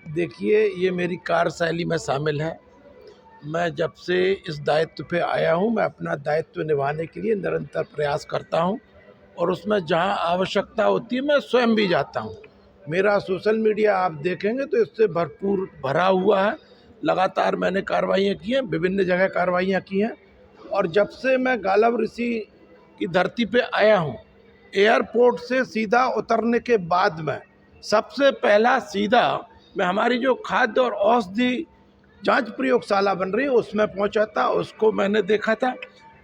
देखिए, ये मेरी कार्यशैली में शामिल है। मैं जब से इस दायित्व पे आया हूँ, मैं अपना दायित्व निभाने के लिए निरंतर प्रयास करता हूँ और उसमें जहाँ आवश्यकता होती है मैं स्वयं भी जाता हूँ। मेरा सोशल मीडिया आप देखेंगे तो इससे भरपूर भरा हुआ है। लगातार मैंने कार्रवाइयाँ की हैं, विभिन्न जगह कार्रवाइयाँ की हैं और जब से मैं गालव ऋषि की धरती पे आया हूँ, एयरपोर्ट से सीधा उतरने के बाद में सबसे पहला सीधा मैं हमारी जो खाद्य और औषधि जांच प्रयोगशाला बन रही है उसमें पहुंचा था, उसको मैंने देखा था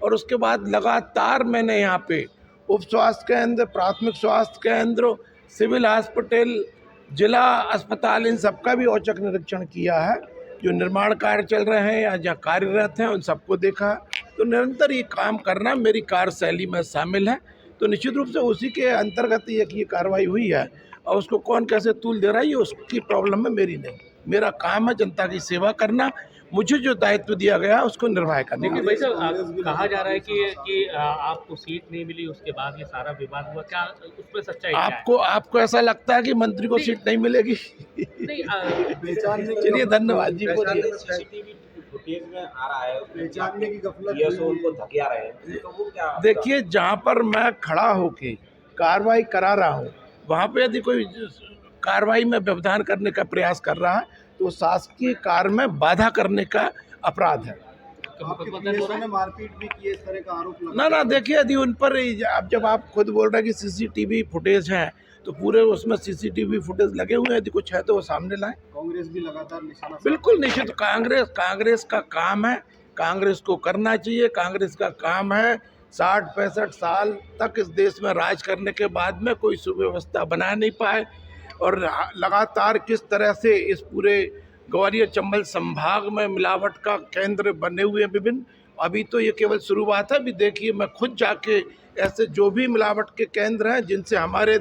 और उसके बाद लगातार मैंने यहाँ पे उप स्वास्थ्य केंद्र, प्राथमिक स्वास्थ्य केंद्र, सिविल हॉस्पिटल, जिला अस्पताल, इन सबका भी औचक निरीक्षण किया है। जो निर्माण कार्य चल रहे हैं या जहाँ कार्यरत हैं उन सबको देखा है। तो निरंतर ये काम करना मेरी कार्यशैली में शामिल है। तो निश्चित रूप से उसी के अंतर्गत ये कार्रवाई हुई है और उसको कौन कैसे तूल दे रहा है ये उसकी प्रॉब्लम है, मेरी नहीं। मेरा काम है जनता की सेवा करना, मुझे जो दायित्व दिया गया है उसको निर्वाह करना। लेकिन भाई साहब कहा जा रहा है कि आपको सीट नहीं मिली, उसके बाद ये सारा विवाद हुआ, क्या उसमें सच्चाई क्या है? आपको ऐसा लगता है कि मंत्री को सीट नहीं मिलेगी? नहीं चलिए, धन्यवाद जी, बोलिए। सीसीटीवी फुटेज में आ रहा है, पहचानने की गफलत उनको धकिया रहे हैं, तो वो क्या? देखिए, जहाँ पर मैं खड़ा होके कार्रवाई करा रहा हूँ वहाँ पे यदि कोई कार्रवाई में व्यवधान करने का प्रयास कर रहा है तो शासकीय कार्य में बाधा करने का अपराध है। ने मारपीट भी की, इस तरह का आरोप लगा। ना, देखिए, यदि उन पर अब जब आप खुद बोल रहे हैं कि सीसीटीवी फुटेज है तो पूरे उसमें सीसीटीवी फुटेज लगे हुए हैं, यदि कुछ है तो वो सामने लाएं। कांग्रेस भी लगातार निशाना। बिल्कुल निश्चित, कांग्रेस का काम है, कांग्रेस को करना चाहिए। कांग्रेस का काम है 60-65 साल तक इस देश में राज करने के बाद में कोई सुव्यवस्था बना नहीं पाए और लगातार किस तरह से इस पूरे ग्वालियर चंबल संभाग में मिलावट का केंद्र बने हुए हैं विभिन्न। अभी तो ये केवल शुरुआत है। अभी देखिए, मैं खुद जाके ऐसे जो भी मिलावट के केंद्र हैं जिनसे हमारे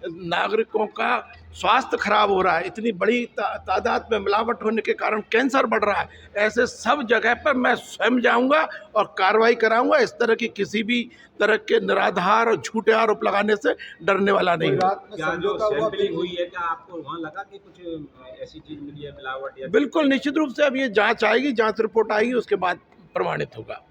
नागरिकों का स्वास्थ्य खराब हो रहा है, इतनी बड़ी तादाद में मिलावट होने के कारण कैंसर बढ़ रहा है, ऐसे सब जगह पर मैं स्वयं जाऊंगा और कार्रवाई कराऊंगा। इस तरह की किसी भी तरह के निराधार और झूठे आरोप लगाने से डरने वाला नहीं हूँ। हुई है क्या आपको वहाँ लगा कि कुछ ऐसी चीज मिली है मिलावट? बिल्कुल निश्चित रूप से अब ये जांच आएगी, जांच रिपोर्ट आएगी, उसके बाद प्रमाणित होगा।